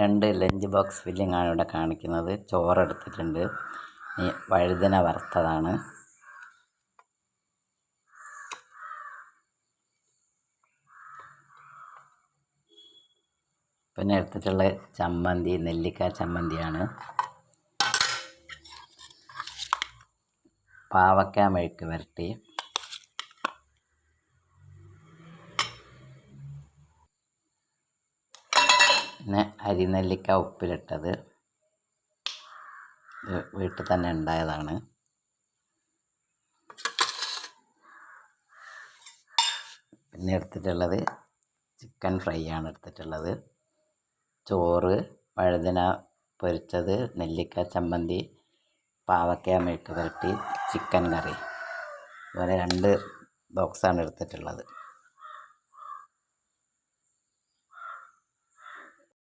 രണ്ട് lunch box filling ആണ് ഇവിടെ കാണിക്കുന്നത്. ചോറ് എടുത്തിട്ടുണ്ട്, വഴുതന വറുത്തതാണ്, പിന്നെ എടുത്തിട്ടുള്ള ചമ്മന്തി നെല്ലിക്ക ചമ്മന്തിയാണ്, പാവയ്ക്ക മെഴുക്ക് വരട്ടി, പിന്നെ അരിനെല്ലിക്ക ഉപ്പിലിട്ടത്, ഇത് വീട്ടിൽ തന്നെ ഉണ്ടായതാണ്, പിന്നെ എടുത്തിട്ടുള്ളത് ചിക്കൻ ഫ്രൈ ആണ് എടുത്തിട്ടുള്ളത്, ചോറ്, വഴുതന പൊരിച്ചത്, നെല്ലിക്ക ചമ്മന്തി, പാവയ്ക്ക മെഴുക്ക് വരട്ടി, ചിക്കൻ കറി. അതുപോലെ 2 ബോക്സാണ് എടുത്തിട്ടുള്ളത്.